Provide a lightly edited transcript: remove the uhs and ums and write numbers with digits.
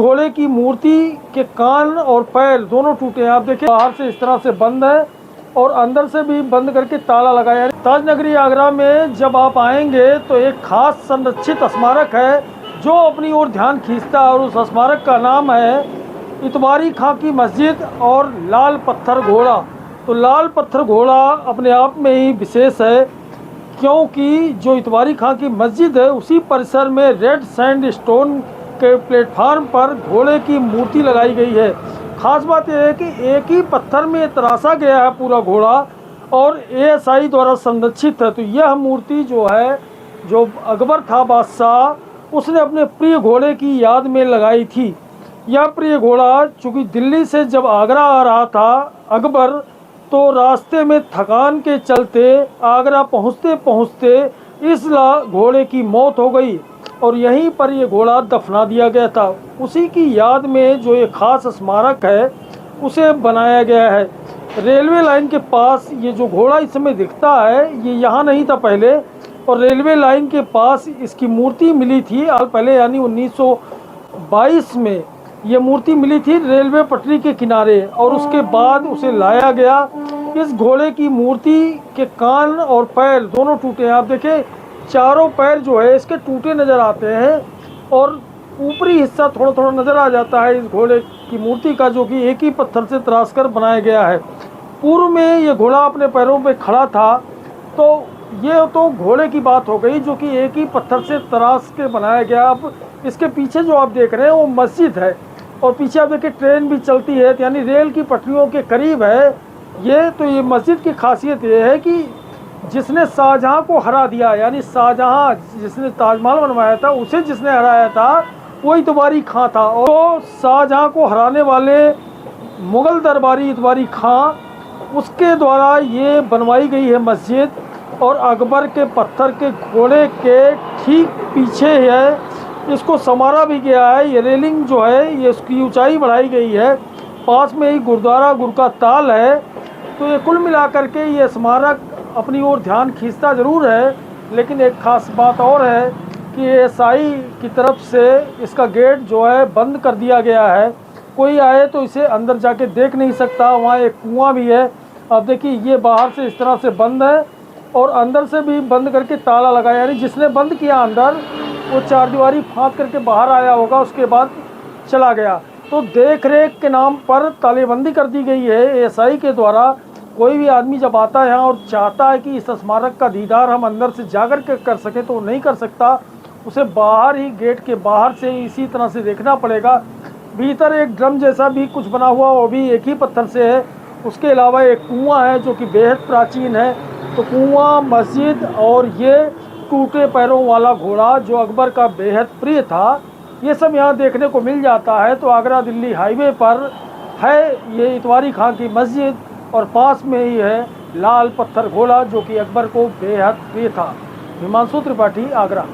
घोड़े की मूर्ति के कान और पैर दोनों टूटे हैं। आप देखिए बाहर से इस तरह से बंद है और अंदर से भी बंद करके ताला लगाया है। ताज नगरी आगरा में जब आप आएंगे तो एक खास संरक्षित स्मारक है जो अपनी ओर ध्यान खींचता है और उस स्मारक का नाम है इतवारी खां की मस्जिद और लाल पत्थर घोड़ा। तो लाल पत्थर घोड़ा अपने आप में ही विशेष है क्योंकि जो इतवारी खां की मस्जिद है उसी परिसर में रेड सैंड स्टोन के प्लेटफार्म पर घोड़े की मूर्ति लगाई गई है। खास बात यह है कि एक ही पत्थर में तराशा गया है पूरा घोड़ा और एएसआई द्वारा संरक्षित है। तो यह मूर्ति जो है, जो अकबर था बादशाह, उसने अपने प्रिय घोड़े की याद में लगाई थी। यह प्रिय घोड़ा चूँकि दिल्ली से जब आगरा आ रहा था अकबर, तो रास्ते में थकान के चलते आगरा पहुँचते पहुँचते इस घोड़े की मौत हो गई और यहीं पर ये घोड़ा दफना दिया गया था। उसी की याद में जो ये खास स्मारक है उसे बनाया गया है। रेलवे लाइन के पास ये जो घोड़ा इस समय दिखता है ये यहाँ नहीं था पहले, और रेलवे लाइन के पास इसकी मूर्ति मिली थी पहले, यानी 1922 में ये मूर्ति मिली थी रेलवे पटरी के किनारे, और उसके बाद उसे लाया गया। इस घोड़े की मूर्ति के कान और पैर दोनों टूटे हैं। आप देखें चारों पैर जो है इसके टूटे नज़र आते हैं और ऊपरी हिस्सा थोड़ा थोड़ा नज़र आ जाता है इस घोड़े की मूर्ति का, जो कि एक ही पत्थर से तराश कर बनाया गया है। पूर्व में ये घोड़ा अपने पैरों पे खड़ा था। तो ये तो घोड़े की बात हो गई जो कि एक ही पत्थर से तराश के बनाया गया। अब इसके पीछे जो आप देख रहे हैं वो मस्जिद है और पीछे आप देखिए ट्रेन भी चलती है, यानी रेल की पटरियों के करीब है ये। तो ये मस्जिद की खासियत ये है कि जिसने शाहजहां को हरा दिया, यानी शाहजहां जिसने ताजमहल बनवाया था उसे जिसने हराया था वो इतवारी खां था। और तो शाहजहां को हराने वाले मुग़ल दरबारी इतवारी खां, उसके द्वारा ये बनवाई गई है मस्जिद। और अकबर के पत्थर के घोड़े के ठीक पीछे है, इसको संवारा भी गया है। ये रेलिंग जो है ये इसकी ऊंचाई बढ़ाई गई है। पास में ही गुरुद्वारा गुरु का ताल है। तो ये कुल मिलाकर के ये स्मारक अपनी ओर ध्यान खींचता ज़रूर है, लेकिन एक ख़ास बात और है कि एएसआई की तरफ से इसका गेट जो है बंद कर दिया गया है। कोई आए तो इसे अंदर जाके देख नहीं सकता। वहाँ एक कुआं भी है। अब देखिए ये बाहर से इस तरह से बंद है और अंदर से भी बंद करके ताला लगाया, यानी जिसने बंद किया अंदर वो चारदीवारी फाँद करके बाहर आया होगा, उसके बाद चला गया। तो देख रेख के नाम पर तालेबंदी कर दी गई है एएसआई के द्वारा। कोई भी आदमी जब आता है यहाँ और चाहता है कि इस स्मारक का दीदार हम अंदर से जाकर के कर सकें तो वो नहीं कर सकता। उसे बाहर ही गेट के बाहर से इसी तरह से देखना पड़ेगा। भीतर एक ड्रम जैसा भी कुछ बना हुआ वो भी एक ही पत्थर से है। उसके अलावा एक कुआं है जो कि बेहद प्राचीन है। तो कुआं, मस्जिद और ये टूटे पैरों वाला घोड़ा जो अकबर का बेहद प्रिय था, ये सब यहाँ देखने को मिल जाता है। तो आगरा दिल्ली हाईवे पर है ये इतवारी खां की मस्जिद और पास में ही है लाल पत्थर घोड़ा जो कि अकबर को बेहद प्रिय था। हिमांशु त्रिपाठी, आगरा।